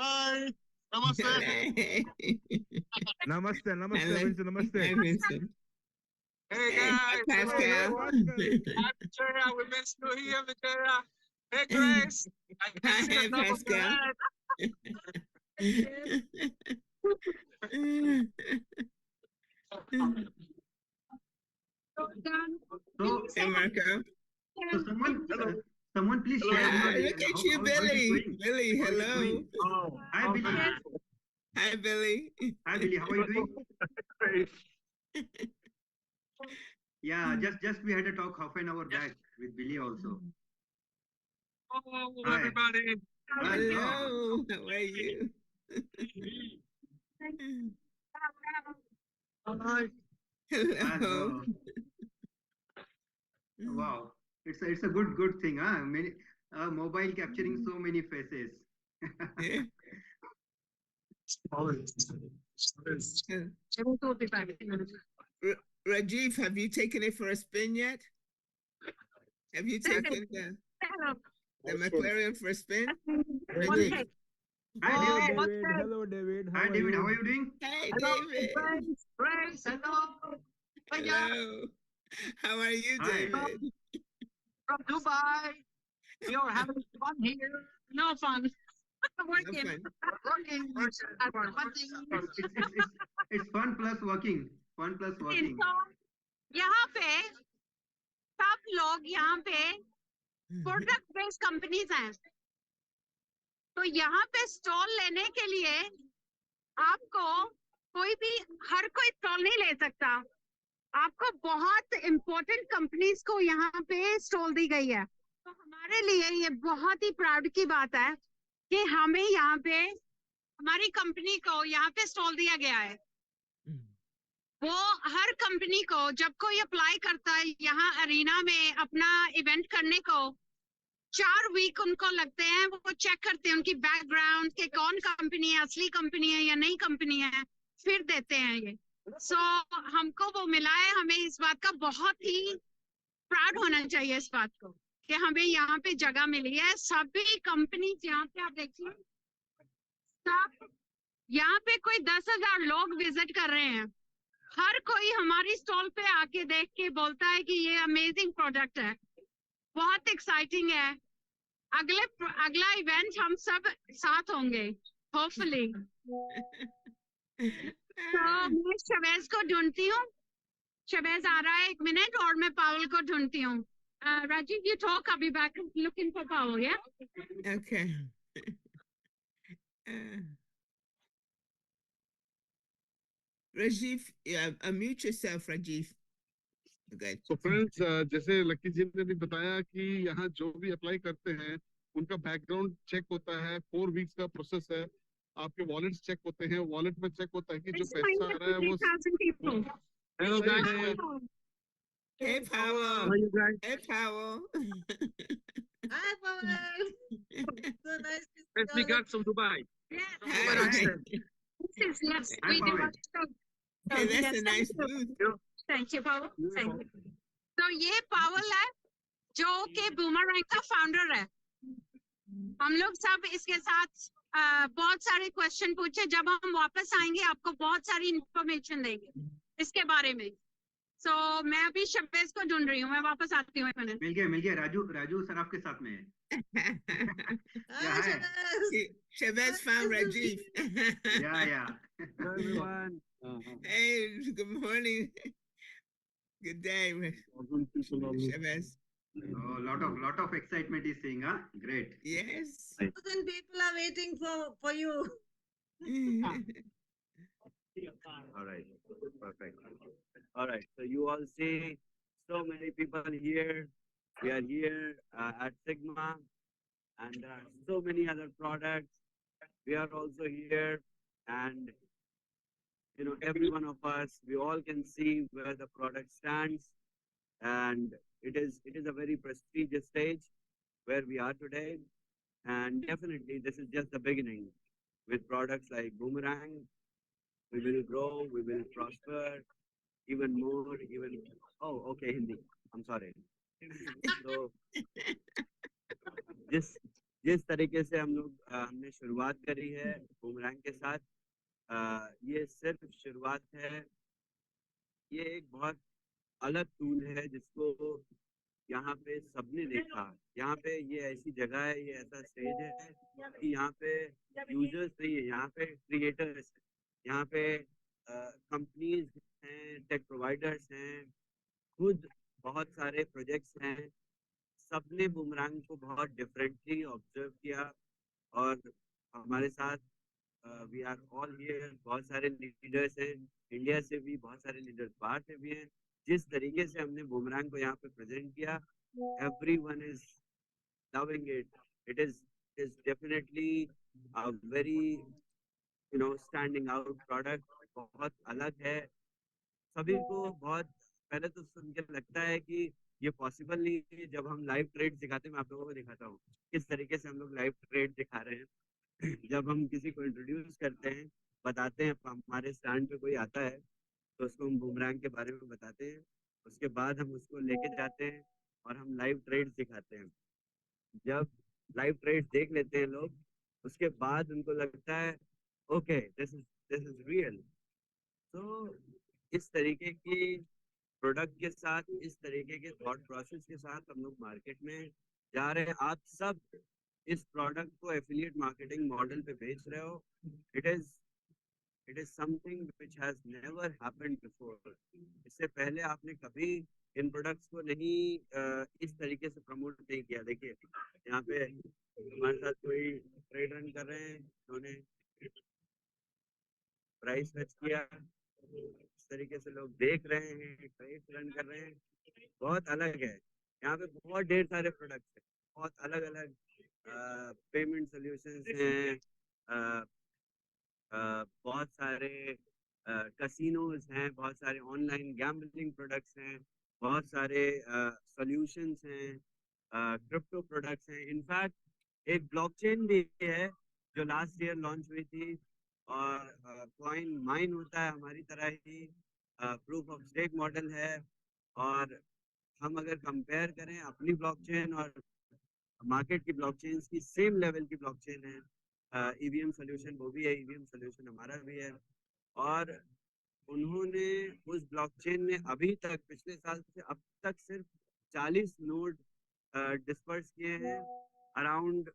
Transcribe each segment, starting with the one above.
Hi. Namaste. Namaste, namaste, Hello. Vincent, namaste. Hi, Vincent. Hey Hey, guys. Pascal. Hi, Victoria. We missed you here, Victoria. Hey, Grace. I can see Hi, the top of your Pascal. So, Hey, Marco. so someone, Hello. someone please Hello. share Ah, your, look at how, you, how it is Billy. going. Billy, How it is hello. going. Oh, Hi, Billy. Hi, Billy. Hi, Billy. How are you doing? great. Yeah, just we had a talk half an hour back with Billy also. Hello, Hi. everybody. Hello. How are you? Hi. Hello. Wow, it's a good thing, huh? Many mobile capturing so many faces. Yeah. Rajiv, have you taken it for a spin yet? Have you taken the McLaren for a spin? Rajiv. Hi, David. David. Hello, David. How Hi, are David. How are you? you doing? Hey, David. Grace, hello. Hello. How are you, Hi. David? From Dubai. We are having fun here. No fun. Working. Fun. Working. It's fun plus working. Fun plus working. यहाँ पे सब लोग यहाँ पे product based companies हैं, तो यहाँ पे स्टॉल लेने के लिए आपको हर कोई स्टॉल नहीं ले सकता। आपको बहुत इम्पोर्टेंट कंपनीज को यहाँ पे स्टॉल दी गई है, तो हमारे लिए ये बहुत ही प्राउड की बात है कि हमें यहाँ पे हमारी कंपनी को यहाँ पे स्टॉल दिया गया है। वो हर कंपनी को जब कोई अप्लाई करता है यहाँ अरीना में अपना इवेंट करने को, 4 वीक उनको लगते हैं, वो चेक करते हैं उनकी बैकग्राउंड के कौन कंपनी है, असली कंपनी है या नई कंपनी है, फिर देते हैं ये। हमको वो मिला है, हमें इस बात का बहुत ही प्राउड होना चाहिए इस बात को कि हमें यहाँ पे जगह मिली है। सभी कंपनी यहाँ पे आप देखिए, सब यहाँ पे कोई 10,000 लोग विजिट कर रहे हैं। हर कोई हमारी स्टॉल पे आके देख के बोलता है कि ये अमेजिंग प्रोडक्ट है, बहुत एक्साइटिंग है। अगला इवेंट हम सब साथ होंगे होपफुली। तो मैं शबेज को ढूंढती हूँ, शबेज आ रहा है, 1 मिनट, और मैं पावल को ढूंढती हूँ। Rajiv, you talk, I'll be back looking for Pavel, yeah? Okay. Rajiv, unmute yourself, Rajiv. Okay. So friends, जैसे लकी जी ने भी बताया कि यहाँ जो भी अप्लाई करते हैं उनका बैकग्राउंड चेक होता है, 4 वीक्स का प्रोसेस है। आपके वॉलेट्स चेक होते हैं, वॉलेट में चेक होता है कि जो पैसा आ रहा है वो Hello guys. Hey, Powell. How are you guys? Hey, Powell. Hi, Pavel. So nice to see Let's you. be guys from Dubai. Yes. Hi. Yes, Hi, we do. Pavel. Hey, that's Yes, a nice thank you. booth. Thank you, Pavel. Thank you. तो ये पावल है जो कि boomerang का founder है। हम लोग सब इसके साथ बहुत सारे क्वेश्चन पूछे, जब हम वापस आएंगे आपको बहुत सारी इंफॉर्मेशन देंगे इसके बारे में। मैं अभी शबेज को ढूंढ रही हूँ, मैं वापस आती हूँ। मिल गया राजू सर आपके साथ में है। Hi, hi. Shabazz. Shabazz found Rajiv. Yeah. Hello everyone. Hey, good morning. Good day, Shabazz. Oh, lot of excitement is saying, huh? Great. Yes. 1,000 people are waiting for you. All right, perfect. All right, so you all see so many people here. We are here at Sigma, and there are so many other products. We are also here, and you know, every one of us, we all can see where the product stands, and it is a very prestigious stage where we are today, and definitely this is just the beginning. With products like Boomerang, we will grow, we will prosper even more, okay, Hindi. I'm sorry. So जिस तरीके से हम लोग हमने शुरुआत करी है boomerang के साथ, ये सिर्फ शुरुआत है। ये एक बहुत अलग टूल है जिसको यहाँ पे सबने देखा। यहाँ पे ये ऐसी जगह है, ये ऐसा स्टेज है कि यहाँ पे यूजर्स नहीं है, यहाँ पे क्रिएटर्स हैं, यहाँ पे कंपनीज हैं, टेक प्रोवाइडर्स हैं, खुद बहुत सारे प्रोजेक्ट्स हैं। सबने बुमरांग को बहुत डिफरेंटली ऑब्जर्व किया और हमारे साथ वी आर ऑल हियर, बहुत सारे लीडर्स हैं, इंडिया से भी बहुत सारे लीडर्स बाहर से भी हैं। जिस तरीके से हमने बुमरांग को यहाँ पे प्रेजेंट किया, everyone is loving it. It is definitely a very standing out product. बहुत अलग है। सभी को बहुत पहले तो सुन के लगता है कि ये पॉसिबल नहीं है। जब हम लाइव ट्रेड दिखाते हैं, मैं आप लोगों को दिखाता हूँ किस तरीके से हम लोग लाइव ट्रेड दिखा रहे हैं। जब हम किसी को इंट्रोड्यूस करते हैं, बताते हैं, हमारे स्टैंड पे कोई आता है तो उसको हम बूमरैंग के बारे में बताते हैं। उसके बाद हम उसको लेके जाते हैं और हम लाइव ट्रेड दिखाते हैं। जब लाइव ट्रेड देख लेते हैं लोग, उसके बाद उनको लगता है ओके दिस इज रियल। तो इस तरीके की प्रोडक्ट के साथ, इस तरीके के थॉट प्रोसेस के साथ हम लोग मार्केट में जा रहे हैं। आप सब इस प्रोडक्ट को एफिलिएट मार्केटिंग मॉडल पे बेच रहे हो। It is something which has never happened before. इससे पहले आपने कभी इन प्रोडक्ट्स को नहीं इस तरीके से प्रमोट नहीं किया। देखिए यहाँ पे हमारे साथ कोई ट्रेड रन कर रहे हैं, उन्होंने प्राइस फैच किया, इस तरीके से लोग देख रहे हैं, ट्रेड रन कर रहे हैं। बहुत अलग है। यहाँ पे बहुत ढेर सारे प्रोडक्ट्स हैं, बहुत अलग अलग पेमेंट सोल्यूशंस हैं, बहुत सारे कसिनोज हैं, बहुत सारे ऑनलाइन गैम्बलिंग प्रोडक्ट्स हैं, बहुत सारे सॉल्यूशंस हैं, क्रिप्टो प्रोडक्ट्स हैं। इनफैक्ट एक ब्लॉकचेन भी है जो लास्ट ईयर लॉन्च हुई थी और कॉइन माइन होता है हमारी तरह ही, प्रूफ ऑफ स्टेक मॉडल है। और हम अगर कंपेयर करें अपनी ब्लॉकचेन और मार्केट की ब्लॉकचेन्स की, सेम लेवल की ब्लॉकचेन है। ईवीएम सोल्यूशन वो भी है, ईवीएम सोल्यूशन हमारा भी है। और उन्होंने उस ब्लॉकचेन में अभी तक पिछले साल से अब तक सिर्फ 40 नोड डिस्पर्स किए हैं, अराउंड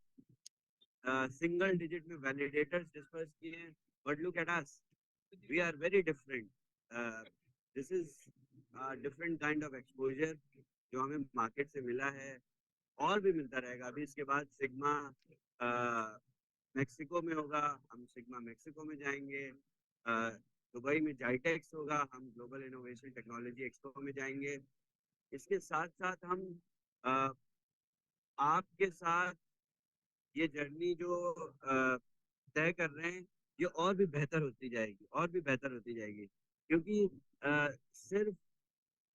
सिंगल डिजिट में वैलिडेटर्स डिस्पर्स किए हैं। But look at us, we are very different. This is different kind of exposure जो हमें मार्केट से मिला है और भी मिलता रहेगा। अभी इसके बाद सिग्मा मेक्सिको में होगा, हम सिग्मा मेक्सिको में जाएंगे। दुबई में जाइटेक्स होगा, हम ग्लोबल इनोवेशन टेक्नोलॉजी एक्सपो में जाएंगे। इसके साथ साथ हम आपके साथ ये जर्नी जो तय कर रहे हैं, ये और भी बेहतर होती जाएगी, और भी बेहतर होती जाएगी। क्योंकि सिर्फ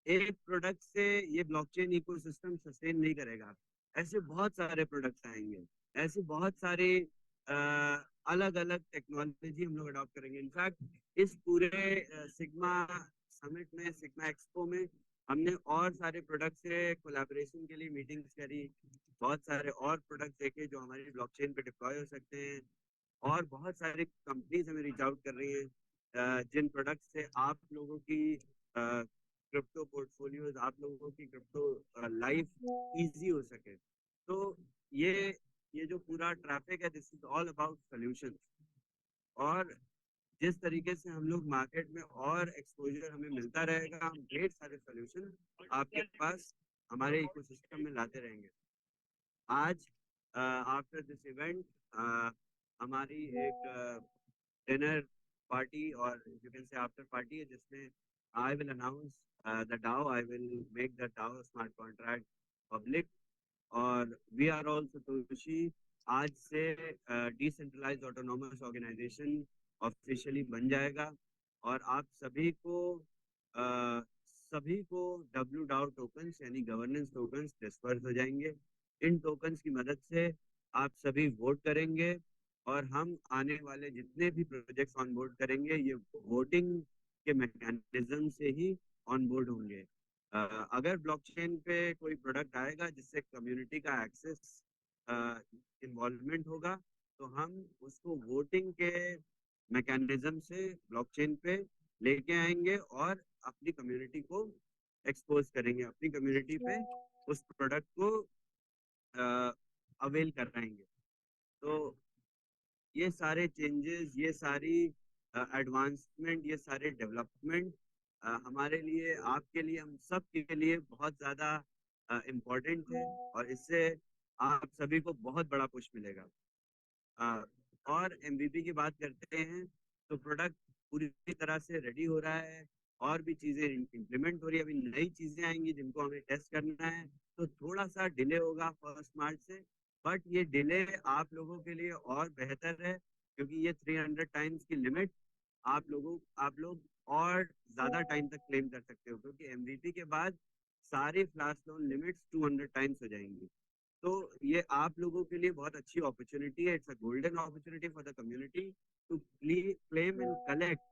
एक प्रोडक्ट से ये ब्लॉकचेन इकोसिस्टम सस्टेन नहीं करेगा। ऐसे बहुत सारे प्रोडक्ट्स आएंगे, ऐसे बहुत सारे अलग अलग टेक्नोलॉजी हम लोग अडॉप्ट करेंगे। इनफैक्ट इस पूरे सिग्मा समिट में, सिग्मा एक्सपो में, हमने और सारे प्रोडक्ट से कोलैबोरेशन के लिए मीटिंग्स करी, बहुत सारे और प्रोडक्ट देखे जो हमारी ब्लॉकचेन पे डिप्लॉय हो सकते हैं। और बहुत सारी कंपनीज हमें रीच आउट कर रही हैं जिन प्रोडक्ट से आप लोगों की क्रिप्टो पोर्टफोलियोज, आप लोगों की क्रिप्टो लाइफ इजी हो सके। तो ये जो पूरा ट्रैफिक है, this is all about solutions. और जिस तरीके से हम लोग मार्केट में और एक्सपोजर हमें मिलता रहेगा, हम ढेर सारे सॉल्यूशन आपके पास हमारे इकोसिस्टम में लाते रहेंगे। आज आफ्टर दिस इवेंट हमारी एक डिनर पार्टी और you can say after party है, जिसमें I will announce the Dow, I will make the Dow smart contract public. और वी आर ऑल सतोशी आज से डिसेंट्रलाइज्ड ऑटोनोमस ऑर्गेनाइजेशन ऑफिशियली बन जाएगा। और आप सभी को डब्ल्यू डाओ टोकन्स यानी गवर्नेंस टोकन्स डिस्पर्स हो जाएंगे। इन टोकन्स की मदद से आप सभी वोट करेंगे और हम आने वाले जितने भी प्रोजेक्ट्स ऑन बोर्ड करेंगे, ये वोटिंग के मैकेनिज्म से ही ऑन बोर्ड होंगे। अगर ब्लॉकचेन पे कोई प्रोडक्ट आएगा जिससे कम्युनिटी का एक्सेस इन्वॉल्वमेंट होगा तो हम उसको वोटिंग के मैकेनिज्म से ब्लॉकचेन पे लेके आएंगे और अपनी कम्युनिटी को एक्सपोज करेंगे, अपनी कम्युनिटी पे उस प्रोडक्ट को अवेल कराएंगे। तो ये सारे चेंजेस, ये सारी एडवांसमेंट, ये सारे डेवलपमेंट हमारे लिए, आपके लिए, हम सब के लिए बहुत ज़्यादा इम्पोर्टेंट है और इससे आप सभी को बहुत बड़ा पुश मिलेगा। और एमवीपी की बात करते हैं तो प्रोडक्ट पूरी तरह से रेडी हो रहा है और भी चीज़ें इम्प्लीमेंट हो रही है, अभी नई चीज़ें आएंगी जिनको हमें टेस्ट करना है, तो थोड़ा सा डिले होगा 1 मार्च से, बट ये डिले आप लोगों के लिए और बेहतर है क्योंकि ये 300 टाइम्स की लिमिट आप लोग और ज़्यादा टाइम तक क्लेम कर सकते हो क्योंकि एमवीपी के बाद सारी फ्लैश लोन लिमिट्स 200 टाइम्स हो जाएंगी। तो ये आप लोगों के लिए बहुत अच्छी अपॉर्चुनिटी है, it's a golden opportunity for the community to claim and collect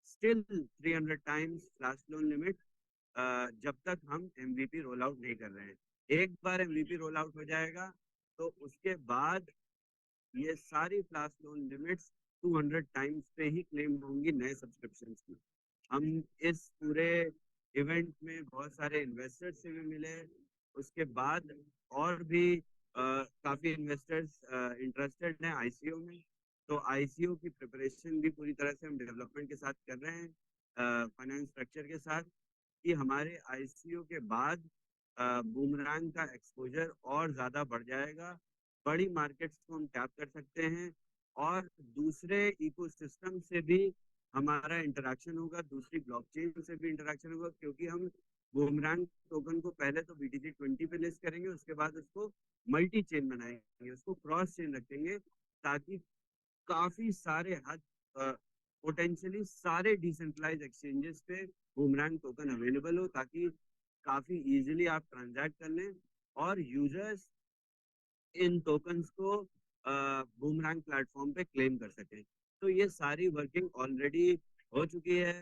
still 300 times flash loan limit जब तक हम एमवीपी रोल आउट नहीं कर रहे हैं। एक बार एमवीपी रोल आउट हो जाएगा तो उसके बाद ये सारी फ्लैश लोन लिमिट्स 200 टाइम्स पे ही क्लेम होंगी नए सब्सक्रिप्शन की। हम इस पूरे इवेंट में बहुत सारे इन्वेस्टर्स से भी मिले, उसके बाद और भी काफी इन्वेस्टर्स इंटरेस्टेड हैं आईसीओ में, तो आईसीओ की प्रिपरेशन भी पूरी तरह से हम डेवलपमेंट के साथ कर रहे हैं फाइनेंस स्ट्रक्चर के साथ कि हमारे आईसीओ के बाद बूमरैंग का एक्सपोजर और ज़्यादा बढ़ जाएगा, बड़ी मार्केट्स को हम टैप कर सकते हैं और दूसरे इकोसिस्टम से भी हमारा इंटरेक्शन होगा, दूसरी ब्लॉकचेन से भी इंटरेक्शन होगा क्योंकि हम बूमरैंग टोकन को पहले तो BTC20 पे लिस्ट करेंगे, उसके बाद उसको मल्टी चेन बनाएंगे, उसको क्रॉस चेन रखेंगे ताकि काफी सारे हद पोटेंशियली सारे डिसेंट्रलाइज एक्सचेंजेस पे बूमरैंग टोकन अवेलेबल हो ताकि काफी इजीली आप ट्रांजैक्ट कर लें और यूजर्स इन टोकन्स को बूमरैंग प्लेटफॉर्म पे क्लेम कर सकें। तो ये सारी वर्किंग ऑलरेडी हो चुकी है,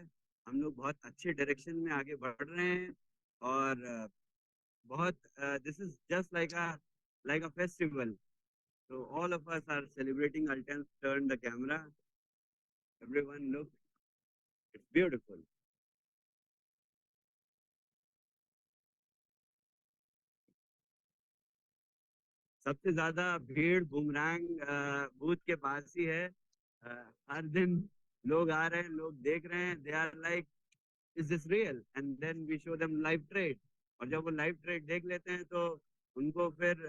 हम लोग बहुत अच्छे डायरेक्शन में आगे बढ़ रहे हैं और बहुत this is just like a festival, so all of us are celebrating. I'll turn the camera, everyone look, it's beautiful. सबसे ज्यादा भीड़ बूमरैंग बूथ के पास ही है, हर दिन लोग आ रहे हैं, लोग देख रहे हैं, they are like is this real, and then we show them live trade, और जब वो लाइव ट्रेड देख लेते हैं तो उनको फिर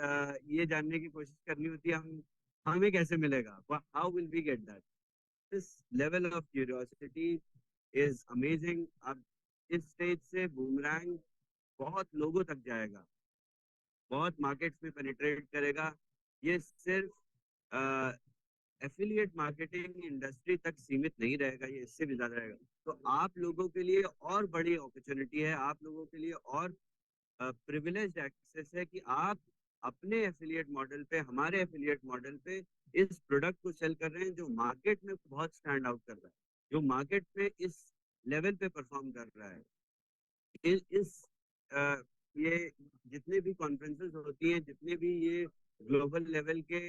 ये जानने की कोशिश करनी होती है हम हमें कैसे मिलेगा, how will we get that. This level of curiosity is amazing. अब इस स्टेज से बूमरैंग बहुत लोगों तक जाएगा, बहुत मार्केट्स में पेनिट्रेट करेगा, ये सिर्फ एफिलिएट मार्केटिंग इंडस्ट्री तक सीमित नहीं रहेगा, ये इससे भी ज्यादा रहेगा। तो आप लोगों के लिए और बड़ी अपॉर्चुनिटी है, आप लोगों के लिए और प्रिविलेज्ड एक्सेस है कि आप अपने एफिलिएट मॉडल पे, हमारे एफिलिएट मॉडल पे इस प्रोडक्ट को सेल कर रहे हैं जो मार्केट में बहुत स्टैंड आउट कर रहा है, जो मार्केट में इस लेवल पे परफॉर्म कर रहा है। ये जितने भी कॉन्फ्रेंसेस होती हैं, जितने भी ये ग्लोबल लेवल के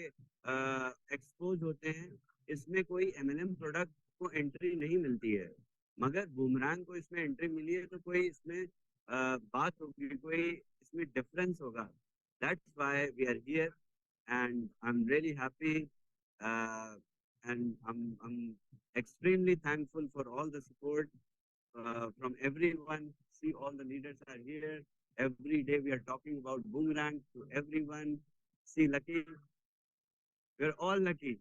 एक्सपोज होते हैं, इसमें कोई MLM प्रोडक्ट को एंट्री नहीं मिलती है, मगर बूमरैंग को इसमें एंट्री मिली है तो कोई इसमें बात होगी, कोई इसमें डिफरेंस होगा। That's why we are here and I am really happy and I'm extremely thankful for all the support from everyone. See, all the leaders are here. Every day we are talking about boomerang to everyone. See, lucky. We're all lucky.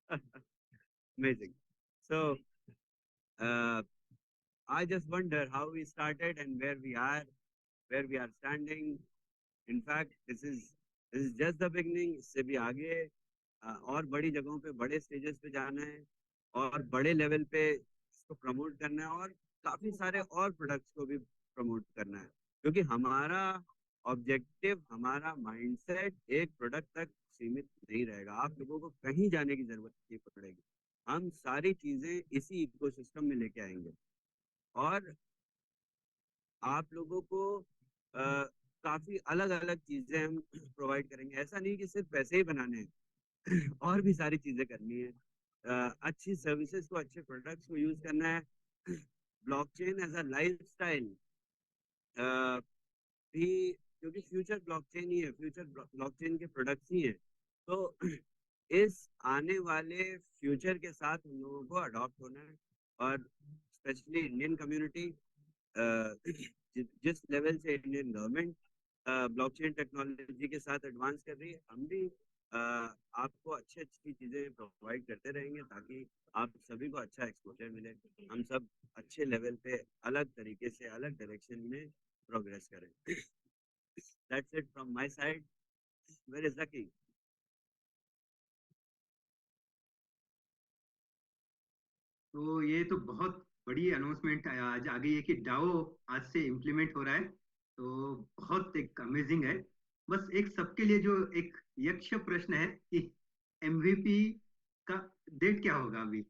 Amazing. So, I just wonder how we started and where we are standing. In fact, this is just the beginning. इससे भी आगे और बड़ी जगहों पे, बड़े stages पे जाना है और बड़े लेवल पे इसको प्रमोट करना है और काफी सारे और प्रोडक्ट्स को भी प्रमोट करना है, क्योंकि हमारा ऑब्जेक्टिव, हमारा माइंडसेट एक प्रोडक्ट तक सीमित नहीं रहेगा। आप लोगों को कहीं जाने की जरूरत नहीं पड़ेगी, हम सारी चीजें इसी इकोसिस्टम में लेके आएंगे और आप लोगों को काफी अलग अलग चीजें हम प्रोवाइड करेंगे। ऐसा नहीं कि सिर्फ पैसे ही बनाने हैं और भी सारी चीजें करनी है। अच्छी सर्विसेज को, अच्छे प्रोडक्ट्स को यूज करना है। ब्लॉकचेन एज अ लाइफस्टाइल भी, क्योंकि फ्यूचर ब्लॉकचेन ही है, फ्यूचर ब्लॉकचेन के प्रोडक्ट्स ही है। तो इस आने वाले फ्यूचर के साथ हम लोगों को अडॉप्ट होना है। और स्पेशली इंडियन कम्युनिटी, जिस लेवल से इंडियन गवर्नमेंट ब्लॉकचेन टेक्नोलॉजी के साथ एडवांस कर रही है, हम भी आपको अच्छी अच्छी चीजें प्रोवाइड करते रहेंगे ताकि आप सभी को अच्छा एक्सपोजर मिले, हम सब अच्छे लेवल पे अलग तरीके से अलग डायरेक्शन में प्रोग्रेस करें। That's it from my side. Where is Zaki? तो ये तो बहुत बड़ी अनाउंसमेंट आज आ गई है कि डाओ आज से इम्प्लीमेंट हो रहा है, तो बहुत एक अमेजिंग है। बस एक सबके लिए जो एक यक्ष प्रश्न है कि एमवीपी का डेट क्या होगा अभी,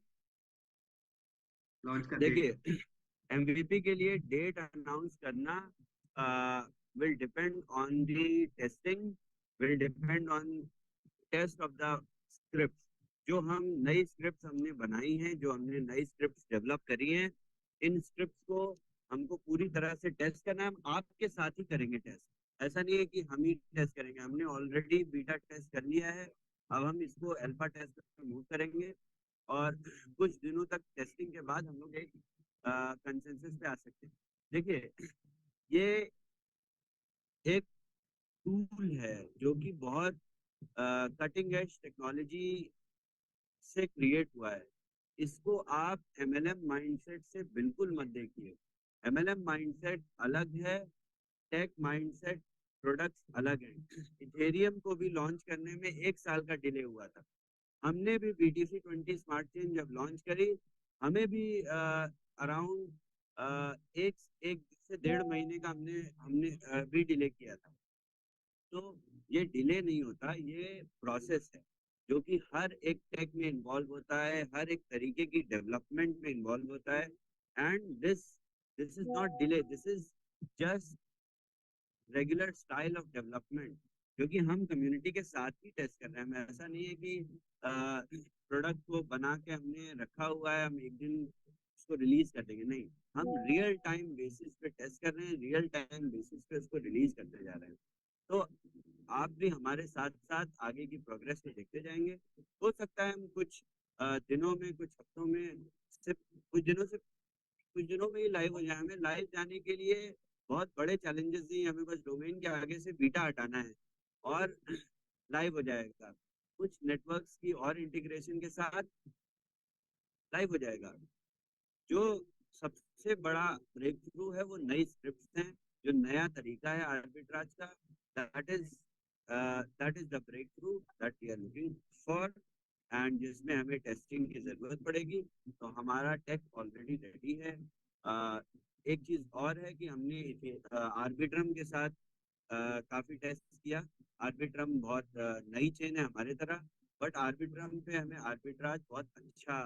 लॉन्च का डेट। देखिए, MVP के लिए डेट अनाउंस करना will depend on the testing, will depend on test of the script. जो हम नई स्क्रिप्ट हमने बनाई हैं, जो हमने नई स्क्रिप्ट डेवलप करी हैं, इन स्क्रिप्ट को हमको पूरी तरह से टेस्ट करना है। हम आपके साथ ही करेंगे टेस्ट, ऐसा नहीं है कि हम ही टेस्ट करेंगे। हमने ऑलरेडी बीटा टेस्ट कर लिया है, अब हम इसको अल्फा टेस्ट में मूव करेंगे और कुछ दिनों तक टेस्टिंग के बाद हम लोग एक कंसेंसस पे आ सकते हैं। देखिए, ये एक टूल है जो कि बहुत कटिंग एज टेक्नोलॉजी से क्रिएट हुआ है। इसको आप MLM माइंडसेट से बिल्कुल मत देखिए। MLM माइंडसेट अलग है, टेक माइंडसेट प्रोडक्ट्स अलग हैं। इथेरियम को भी लॉन्च करने में 1 साल का डिले हुआ था। हमने भी BTC20 स्मार्ट चेन जब लॉन्च करी, हमें भी अराउंड एक से 1.5 महीने का हमने हमने भी डिले किया था। तो ये डिले नहीं होता, ये प्रोसेस है जो कि हर एक टेक में इन्वॉल्व होता है, हर एक तरीके की डेवलपमेंट में इन्वॉल्व होता है। And this is not delay, this is just regular style of development, क्योंकि हम कम्युनिटी के साथ ही टेस्ट कर रहे हैं। ऐसा नहीं है कि प्रोडक्ट को बना के हमने रखा हुआ है, हम एक दिन उसको रिलीज कर देंगे, नहीं। हम रियल टाइम बेसिस पे टेस्ट कर रहे हैं, रियल टाइम बेसिस पे उसको रिलीज करते जा रहे हैं। तो आप भी हमारे साथ साथ आगे की प्रोग्रेस को देखते जाएंगे। हो सकता है हम कुछ दिनों में, कुछ हफ्तों में, सिर्फ कुछ दिनों में ही लाइव हो जाए। हमें लाइव जाने के लिए बहुत बड़े चैलेंजेस नहीं, हमें बस डोमेन के आगे से बीटा हटाना है और लाइव हो जाएगा। कुछ नेटवर्क्स की और इंटीग्रेशन के साथ लाइव हो जाएगा। जो सबसे बड़ा ब्रेक थ्रू है वो नई स्क्रिप्ट्स हैं, जो नया तरीका है आर्बिट्राज का। That is the break through that we are looking for, and जिसमें हमें टेस्टिंग की जरूरत पड़ेगी। तो हमारा टेक ऑलरेडी रेडी है। एक चीज और है कि हमने आर्बिट्रम के साथ काफी टेस्ट किया। आर्बिट्रम बहुत नई चेन है हमारे तरह, बट आर्बिट्रम पे हमें आर्बिट्राज बहुत अच्छा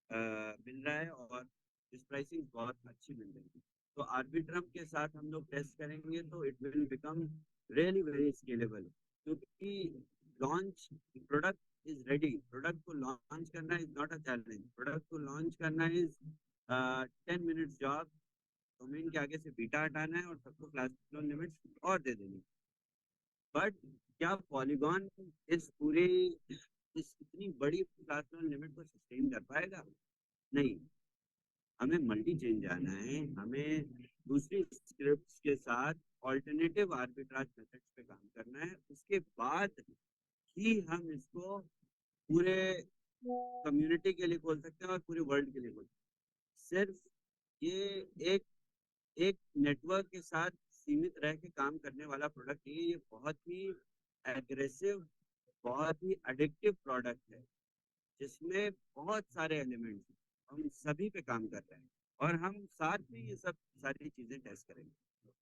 मिल रहा है और इस प्राइसिंग बहुत अच्छी मिल रही है। तो आर्बिट्रम के साथ हम लोग टेस्ट करेंगे तो it will become really very scalable, क्योंकि launch product is ready. Product को लॉन्च करना is not a challenge, product को लॉन्च करना इज 10 मिनट्स जॉब। डोमेन के आगे से बीटा हटाना है और सबको क्लास लिमिट्स और दे देनी। बट क्या पॉलीगॉन इस पूरे इस इतनी बड़ी क्लास लिमिट को सस्टेन कर पाएगा? नहीं। हमें मल्टी चेन जाना है, हमें दूसरी स्क्रिप्ट्स के साथ ऑल्टरनेटिव आर्बिट्राज मेथड्स पे काम करना है। उसके बाद ही हम इसको पूरे कम्युनिटी के लिए खोल सकते हैं और पूरे वर्ल्ड के लिए खोल सकते हैं। सिर्फ ये एक एक नेटवर्क के साथ सीमित रह के काम करने वाला प्रोडक्ट नहीं है। ये बहुत ही एग्रेसिव, बहुत ही एडिक्टिव प्रोडक्ट है, जिसमें बहुत सारे एलिमेंट्स हम सभी पे काम कर रहे हैं और हम साथ में ये सब सारी चीजें टेस्ट करेंगे।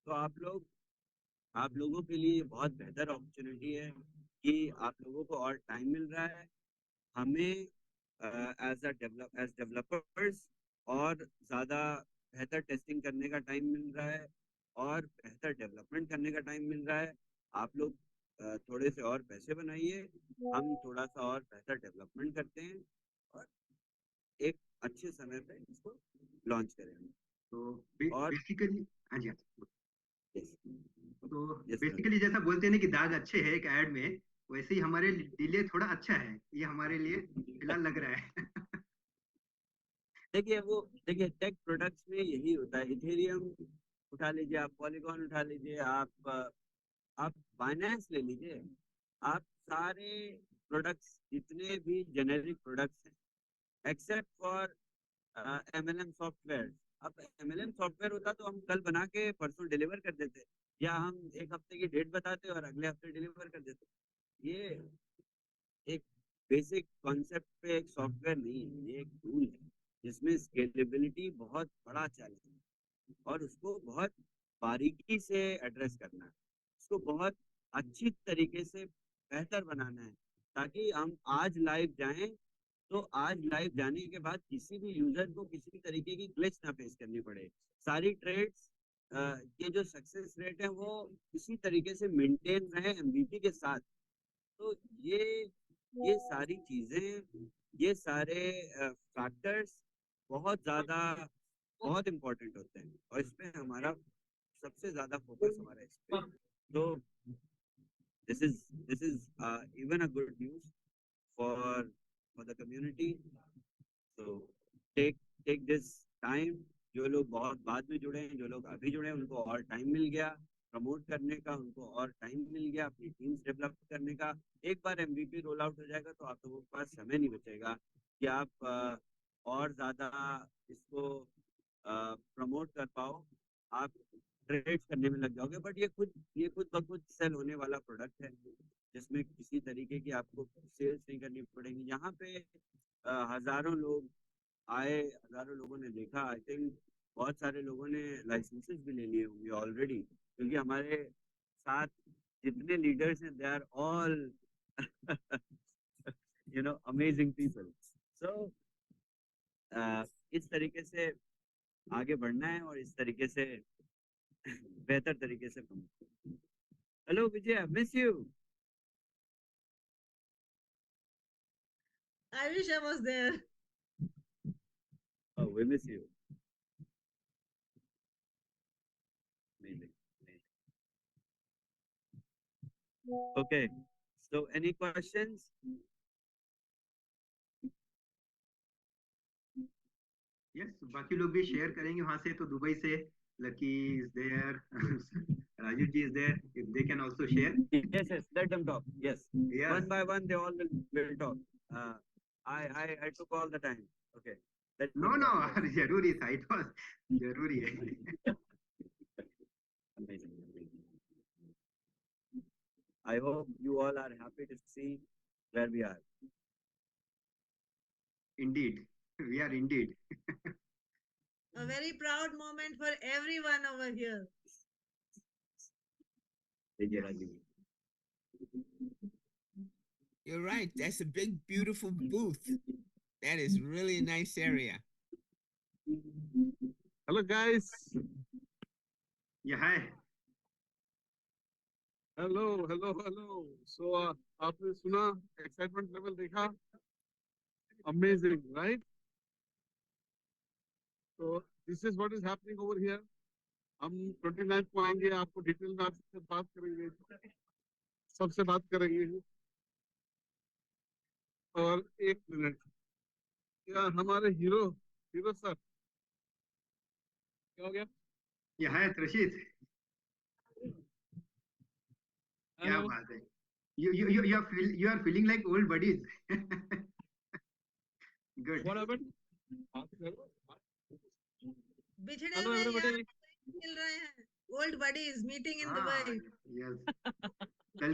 तो आप लोगों के लिए बहुत बेहतर अपॉर्चुनिटी है कि आप लोगों को और टाइम मिल रहा है। हमें एज डेवलपर्स और ज़्यादा बेहतर टेस्टिंग करने का टाइम मिल रहा है और बेहतर डेवलपमेंट करने का टाइम मिल रहा है। आप लोग थोड़े से और पैसे बनाइए, हम थोड़ा सा और बेहतर डेवलपमेंट करते हैं और एक अच्छे समय पे इसको लॉन्च करेंगे। तो और बेसिकली, हाँ जी, हाँ जी। yes, तो yes, बेसिकली जैसा बोलते हैं ना कि दाग अच्छे है एक ऐड में, वैसे ही हमारे लिए थोड़ा अच्छा है ये हमारे लिए फिलहाल लग रहा है। देखिए टेक प्रोडक्ट्स में यही होता है। इथेरियम उठा लीजिए, आप पॉलीगॉन उठा लीजिए, आप बाइनेंस ले लीजिए, आप सारे प्रोडक्ट्स जितने भी जेनेरिक प्रोडक्ट्स हैं एक्सेप्ट फॉर एमएलएम सॉफ्टवेयर। अब एमएलएम सॉफ्टवेयर होता तो हम कल बना के परसों डिलीवर कर देते, या हम एक हफ्ते की डेट बताते और अगले हफ्ते डिलीवर कर देते। ये एक बेसिक कॉन्सेप्ट पे एक सॉफ्टवेयर नहीं है, ये एक टूल है जिसमें स्केलेबिलिटी बहुत बड़ा चैलेंज है और उसको बहुत बारीकी से एड्रेस करना है, उसको बहुत अच्छी तरीके से बेहतर बनाना है, ताकि हम आज लाइव जाएं तो आज लाइव जाने के बाद किसी भी यूजर को किसी भी तरीके की ग्लिच ना फेस करनी पड़े। सारी ट्रेड्स के जो सक्सेस रेट है वो इसी तरीके से मेंटेन रहे एमवीपी के साथ। तो ये सारी चीजें, ये सारे फैक्टर्स बहुत ज्यादा बहुत इम्पोर्टेंट होते हैं और इस पे हमारा सबसे ज्यादा फोकस हमारा इस पे। तो this is even a good news for the community. So take this time. जो लोग बहुत बाद में जुड़े हैं, जो लोग अभी जुड़े हैं, उनको और टाइम मिल गया प्रमोट करने का, उनको और टाइम मिल गया अपनी टीम्स डेवलप करने का। एक बार एमवीपी रोल आउट हो जाएगा तो आप लोगों के पास समय नहीं बचेगा कि आप और ज्यादा इसको प्रमोट कर पाओ। आप ट्रेड्स करने में लग जाओगे, बट ये खुद ब खुद सेल होने वाला प्रोडक्ट है जिसमें किसी तरीके की आपको सेल्स नहीं करनी पड़ेगी। यहाँ पे हजारों लोग आए, हजारों लोगों ने देखा। आई थिंक बहुत सारे लोगों ने लाइसेंसेस भी ले लिए होंगे ऑलरेडी, क्योंकि हमारे साथ जितने लीडर्स हैं they are all amazing people. So इस तरीके से आगे बढ़ना है और इस तरीके से बेहतर तरीके से। Hello Vijay, miss you. I wish I was there. Oh, we miss you. Amazing. Okay. So, any questions? Yes, बाकी लोग भी शेयर करेंगे वहां से। तो दुबई से Lucky is there, Raju ji is there, if they can also share. Yes, yes. Let them talk. Yes. Yes, One by one, they all will talk. Uh, I took all the time. Okay. Let नो them नो, talk. Yes. जरूरी था, it was जरूरी है। Amazing. Amazing. I hope you all are happy to see where we are. Indeed, we are indeed. A very proud moment for everyone over here. Vijay Rajeev. You're right. That's a big, beautiful booth. That is really a nice area. Hello guys. Yeah, hi. Hello. So आपने सुना, excitement level देखा, amazing right? तो this is what is happening over here. हम 29 को आएंगे, आपको detail में आपसे बात करेंगे, सबसे बात करेंगे। और एक मिनट, क्या हमारे हीरो सर क्या हो गया? Yeah, hi, Trishit. क्या हेलो। बात है? You are feeling like old buddies. Good. What happened? बिछड़े हेलो हुए एवरीबॉडी। यार मिल रहे हैं। Old buddies meeting in हाँ, Dubai. yes. कल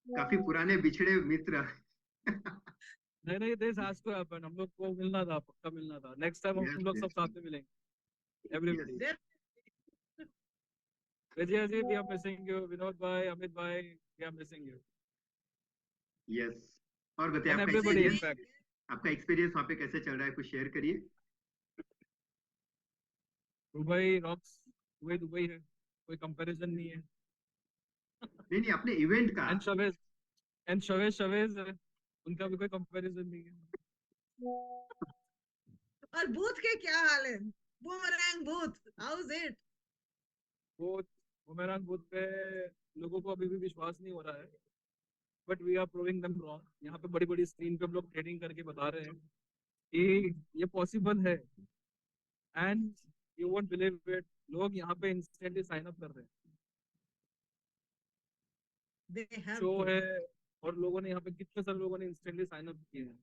काफी पुराने बिछड़े मित्र। नहीं दिस हैज टू हैपन। हम लोग को मिलना था, पक्का मिलना था। नेक्स्ट टाइम Yes, हम लोग yes, सब साथ में मिलेंगे, everybody. yes. There- Vijay ji, we are missing you. Vinod भाई, अमित भाई, we are missing you. Yes. और बताइए एंड आपका एवरीबॉडी इन एक्सपीरियंस, फैक्ट। वहाँ पे कैसे चल रहा है, कुछ शेयर करिए। Dubai rocks. वही दुबई है, कोई कंपैरिजन नहीं है। नहीं, अपने इवेंट का। एंड शवेज है, उनका भी कोई कंपैरिजन नहीं है। और बूथ के क्या हाल है? Boomerang booth, how is it? वो बुमेरांग बूथ पे लोगों को अभी भी विश्वास नहीं हो रहा है, but we are proving them wrong. यहाँ पे बड़ी बड़ी स्क्रीन पे हम लोग ट्रेनिंग करके बता रहे हैं कि ये पॉसिबल है, and you won't believe it, लोग यहाँ पे इंस्टेंटली साइन अप कर रहे हैं। They have show to. है और लोगों ने यहाँ पे कितने सारे लोगों ने इंस्टेंटली साइन अप किए हैं।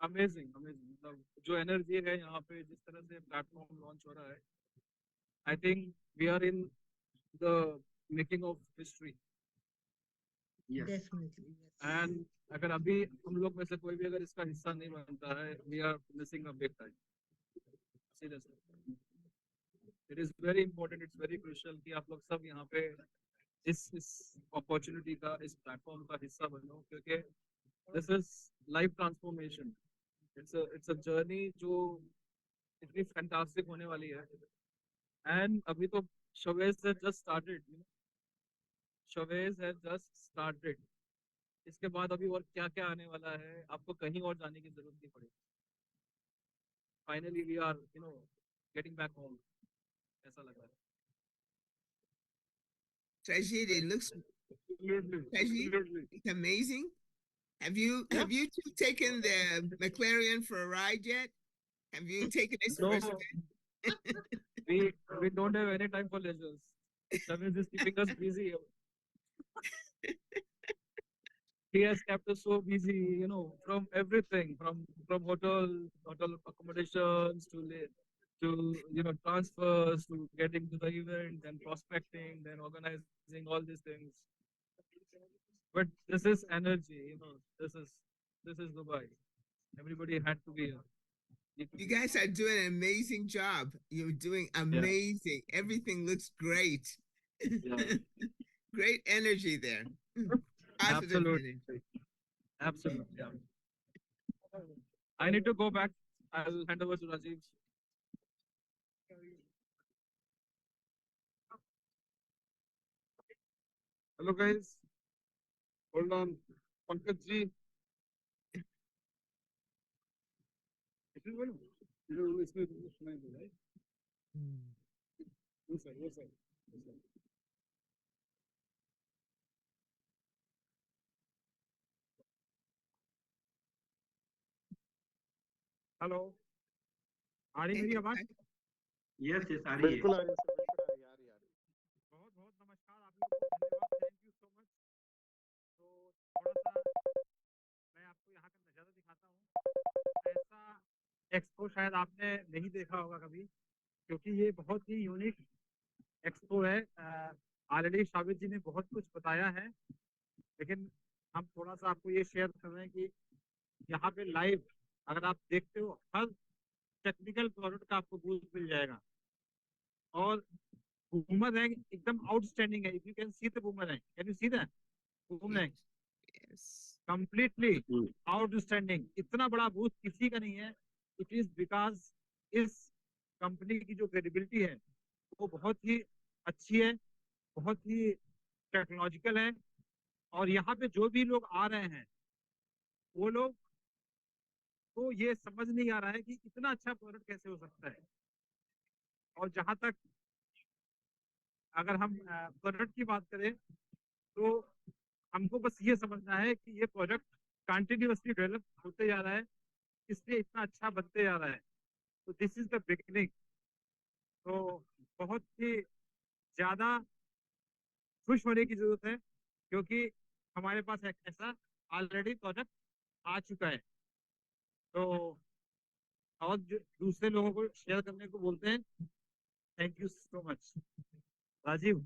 अमेजिंग अमेजिंग, मतलब जो एनर्जी है यहाँ पे, जिस तरह से प्लेटफॉर्म लॉन्च हो रहा है, I think we are in the making of history. Yes, definitely and अगर अभी हम लोग में से कोई भी अगर इसका हिस्सा नहीं बनता है, we are missing a big time, seriously. It is very important, it's very crucial कि आप लोग सब यहाँ पे इस अपॉर्चुनिटी का, इस प्लेटफॉर्म का हिस्सा बनो, क्योंकि this is life transformation. It's a journey जो इतनी फैंटास्टिक होने वाली है। एंड अभी तो Shavez has just started, Shavez has just started. इसके बाद अभी और क्या क्या आने वाला है, आपको कहीं और जाने की जरूरत नहीं पड़ेगी। Finally we are getting back home, ऐसा लग रहा है। Tajid, it looks Tajid, it's amazing. Have you two taken the McLaren for a ride yet? Have you taken this for a spin? we don't have any time for leisures. Shaviz is keeping us busy. He has kept us so busy, from everything, from hotel accommodations to transfers, to getting to the event and prospecting, then organizing all these things. But this is energy, this is Dubai. Everybody had to be here. You guys are doing an amazing job. You're doing amazing. Yeah. Everything looks great. Yeah. Great energy there. Absolutely. Absolutely. Yeah. I need to go back. I'll hand over to Rajiv. Hello guys. Hold on. Pankaj ji. Hello, आ रही मेरी आवाज? Yes yes, आ रही है। बिल्कुल आ रही है, बिल्कुल आ रही है। बहुत बहुत नमस्कार आप लोगों को, धन्यवाद, थैंक यू सो मच। तो थोड़ा सा मैं आपको यहाँ का नज़ारा दिखाता हूँ। ऐसा एक्सपो शायद आपने नहीं देखा होगा कभी, क्योंकि ये बहुत ही यूनिक एक्सपो है। ऑलरेडी शाबिद जी ने बहुत कुछ बताया है, लेकिन हम थोड़ा सा आपको ये शेयर कर रहे हैं कि यहाँ पे लाइव अगर आप देखते हो, हर टेक्निकल प्रोडक्ट का आपको बूथ मिल जाएगा। और बूमरैंग एकदम आउटस्टैंडिंग है। If you can see the boomerang, can you see that boomerang? Completely outstanding. इतना बड़ा बूथ किसी का नहीं है। इट इज बिकॉज इस कंपनी की जो क्रेडिबिलिटी है वो बहुत ही अच्छी है, बहुत ही टेक्नोलॉजिकल है। और यहाँ पे जो भी लोग आ रहे हैं वो लोग तो ये समझ नहीं आ रहा है कि इतना अच्छा प्रोडक्ट कैसे हो सकता है। और जहां तक अगर हम प्रोडक्ट की बात करें तो हमको बस ये समझना है कि ये प्रोडक्ट कंटिन्यूअसली डेवलप होते जा रहा है, इसलिए इतना अच्छा बनते जा रहा है। तो दिस इज द बिगिनिंग। तो बहुत ही ज्यादा खुश होने की जरूरत है, क्योंकि हमारे पास एक ऐसा ऑलरेडी प्रोडक्ट आ चुका है। तो और दूसरे लोगों को शेयर करने को बोलते हैं। Thank you so much. Rajeev,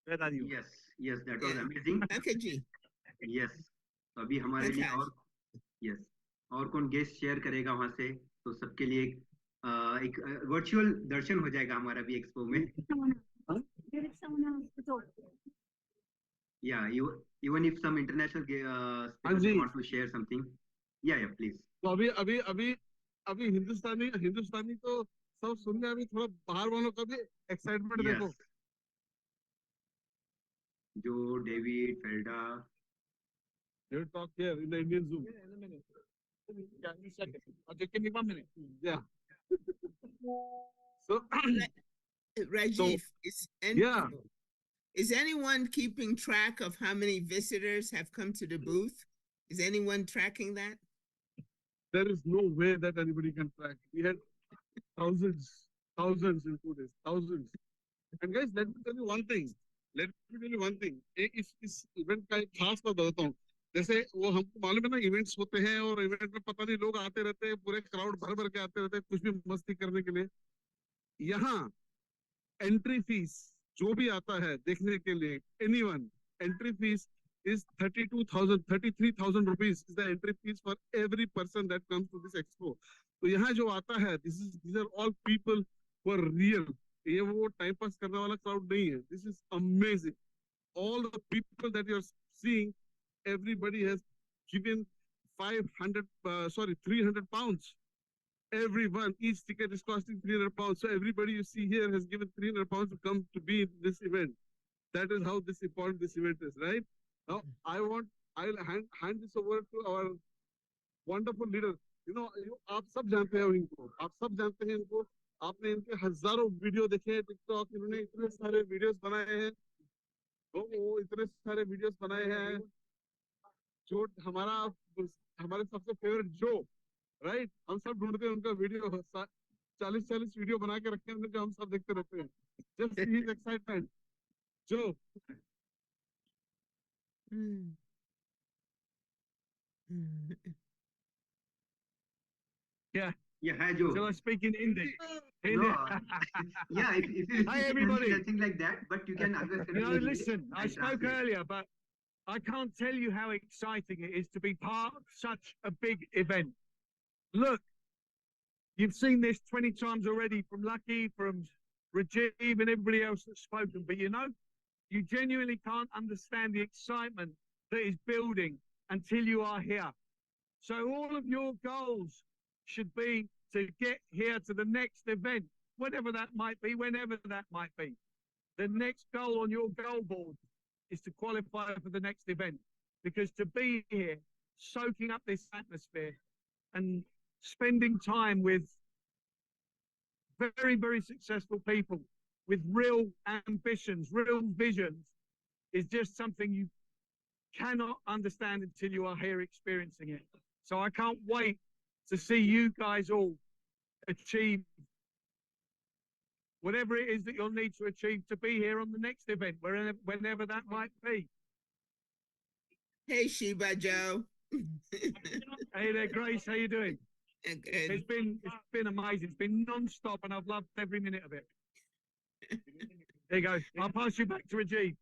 yes yes, that was amazing. Okay, जी। यस, तो अभी हमारे लिए और कौन गेस्ट शेयर करेगा वहां से, तो सबके लिए एक वर्चुअल दर्शन हो जाएगा हमारा भी एक्सपो में। Yeah, even if some international speakers want to share something, yeah, please. तो अभी हिंदुस्तानी तो सब सुन रहे हैं, अभी थोड़ा बाहर वालों का भी एक्साइटमेंट देखो। यस, जो David फेल्डा, They will talk here in the Indian Zoom. Yeah, in a minute. Yeah, in a second. Okay, give me 1 minute. Yeah. So, Rajiv, yeah, is anyone keeping track of how many visitors have come to the booth? Is anyone tracking that? there is no way that anybody can track. We had thousands in 2 days, thousands. And guys, let me tell you one thing. इस event का एक खास बात बताता हूँ। जैसे वो हमको मालूम है ना, इवेंट्स होते हैं और इवेंट में पता नहीं लोग आते रहते हैं, पूरे क्राउड भर भर के आते रहते हैं कुछ भी मस्ती करने के लिए। यहाँ एंट्री फीस जो भी आता है देखने के लिए, anyone, entry fees is 33,000 rupees is the entry fees for every person that comes to this expo. तो यहाँ जो आता है, these are all people who are real. ये वो टाइम पास करने वाला क्राउड नहीं है. This is amazing. All the people that you are seeing, everybody has given 300 pounds. Everyone, each ticket is costing 300 pounds. So everybody you see here has given 300 pounds to come to be in this event. That is how important this event is, right? Now, I'll hand this over to our wonderful leader. आप सब जानते हैं इनको, आप सब जानते हैं इनको, आपने इनके हजारों वीडियो देखे हैं टिकटॉक, इन्होंने इतने सारे वीडियोस बनाए हैं, वो इतने सारे वीडियोस बनाए हैं। जो हमारे सबसे फेवरेट जो, राइट, हम सब ढूंढते हैं उनका वीडियो, 40 वीडियो बना के रखे हैं जो हम सब देखते रहते हैं। जस्ट हिज एक्साइटमेंट जो। Yeah. Yeah, hi Joe. So I speak in Hindi. No, yeah, if you Hi, speak everybody. nothing like that, but you can understand. Listen, I spoke earlier, but I can't tell you how exciting it is to be part of such a big event. Look, you've seen this 20 times already from Lucky, from Rajiv, and everybody else that's spoken, but you genuinely can't understand the excitement that is building until you are here. So all of your goals should be to get here to the next event, whatever that might be, whenever that might be. The next goal on your goal board is to qualify for the next event, because to be here, soaking up this atmosphere and spending time with very, very successful people with real ambitions, real visions, is just something you cannot understand until you are here experiencing it. So I can't wait to see you guys all achieve whatever it is that you'll need to achieve to be here on the next event, whenever that might be. Hey, Sheba Joe. Hey there, Grace. How you doing? Good. It's been amazing. It's been non-stop, and I've loved every minute of it. There you go. I'll pass you back to Rajiv.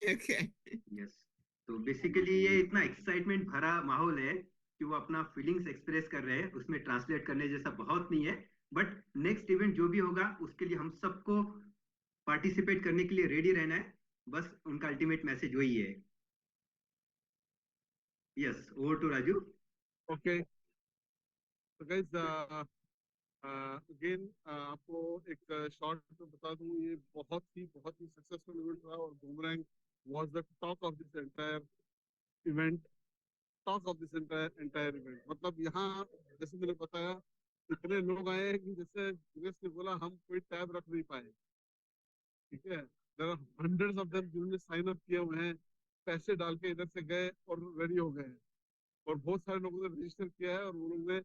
Okay. Yes. तो basically ये इतना excitement भरा माहौल है कि वो अपना feelings express कर रहे हैं, उसमें ट्रांसलेट करने जैसा बहुत नहीं है, बट नेक्स्ट इवेंट जो भी होगा उसके लिए हम सबको पार्टिसिपेट करने के लिए रेडी रहना है, बस उनका अल्टीमेट मैसेज वही है। Yes, over to Raju. Okay, तो गाइस अगेन आपको एक शॉर्ट में बता दूं, ये बहुत ही सक्सेसफुल इवेंट रहा और boomerang was the talk of this entire event. मतलब यहाँ जैसे मैंने बताया, इतने लोग आए हैं कि जैसे दिनेश ने बोला हम कोई टैब रख नहीं पाए, ठीक है। there are hundreds of them जिन्होंने साइन अप किए हुए हैं, पैसे डाल के इधर से गए और रेडी हो गए हैं, और बहुत सारे लोगों ने रजिस्टर किया है और वो लोग ने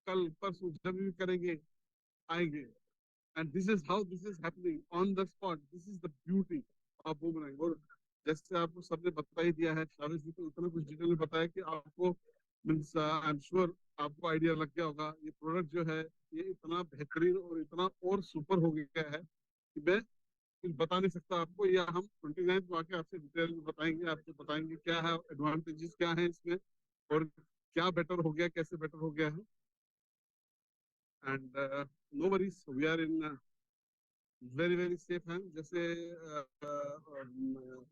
कल परसों जब भी करेंगे आएंगे। and this is how this is happening on the spot. This is the beauty of Boomerang. और जैसे आपको सबने बता ही दिया है, शाविश जी को इतना कुछ डिटेल में बताया कि आपको मीन्स आई एम श्योर आपको आइडिया लग गया होगा। ये प्रोडक्ट जो है ये इतना बेहतरीन और इतना और सुपर हो गया है कि मैं कुछ बता नहीं सकता आपको। या हम 29 को आके आपसे डिटेल में बताएंगे, आपको बताएंगे क्या है एडवांटेजेस, क्या है इसमें और क्या बेटर हो गया, कैसे बेटर हो गया है। And no worries, we are in very safe hand. जैसे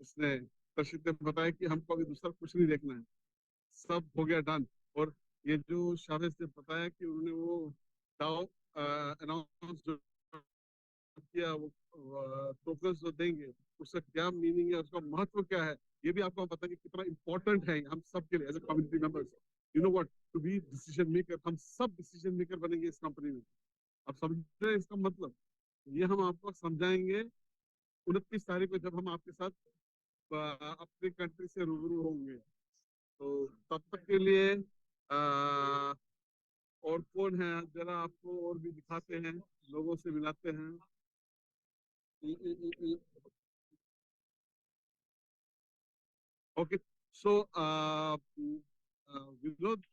इसने प्रशिद ने बताया कि हमको अभी दूसरा कुछ नहीं देखना है, सब हो गया डन। और ये जो शावेज ने बताया कि उन्होंने वो डाओ अनाउंस किया, वो टोकन्स जो देंगे उसका क्या मीनिंग है, उसका महत्व क्या है, ये भी आपको पता है कि कितना इंपॉर्टेंट है हम सब के लिए as a community members. You know what, to be decision maker, हम सब डिसीजन मेकर बनेंगे इस कंपनी में। आप समझ रहे हैं इसका मतलब? ये हम आपको समझाएंगे 29 तारीख को जब हम आपके साथ अपनी कंट्री से रूबरू होंगे। तो तब तक के लिए और कौन है, जरा आपको और भी दिखाते हैं, लोगों से मिलाते हैं। ओके, सो विनोद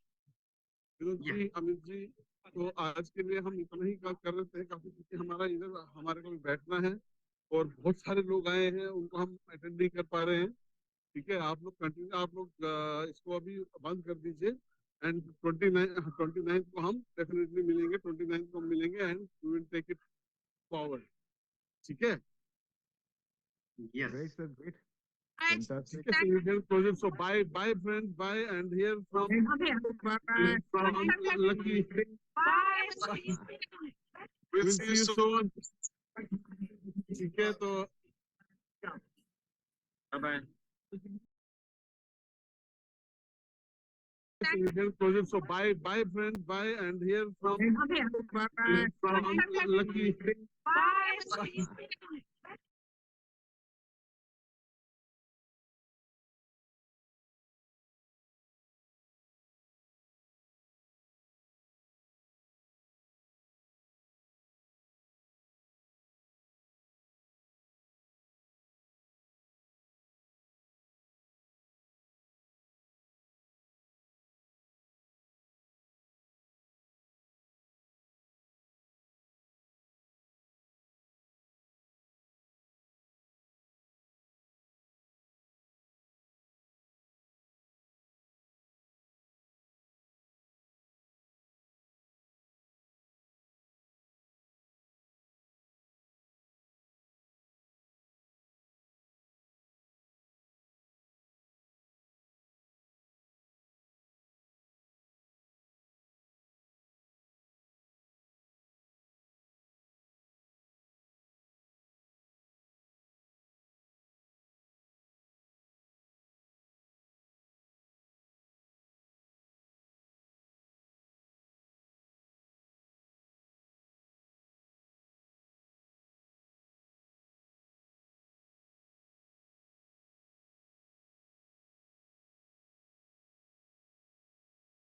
विनोद जी, अमित जी, तो आज के लिए हम इतना ही कर रहे थे काफी, क्योंकि हमारा इधर हमारे को भी बैठना है और बहुत सारे लोग आए हैं, उनको हम अटेंड नहीं कर पा रहे हैं। ठीक है, आप लोग कंटिन्यू, आप लोग इसको अभी बंद कर दीजिए। एंड 29 को हम डेफिनेटली मिलेंगे, 29 को हम मिलेंगे and we will take it forward. ठीक है? Yes. Great, sir. Great. Right. Fantastic. Okay, so you can close it. So bye, bye, friends, bye, and here from Lucky. Bye. We'll see you soon. ठीक है, तो Bye-bye. so you can close it. So bye, bye, friends, bye, and here from Lucky. Bye.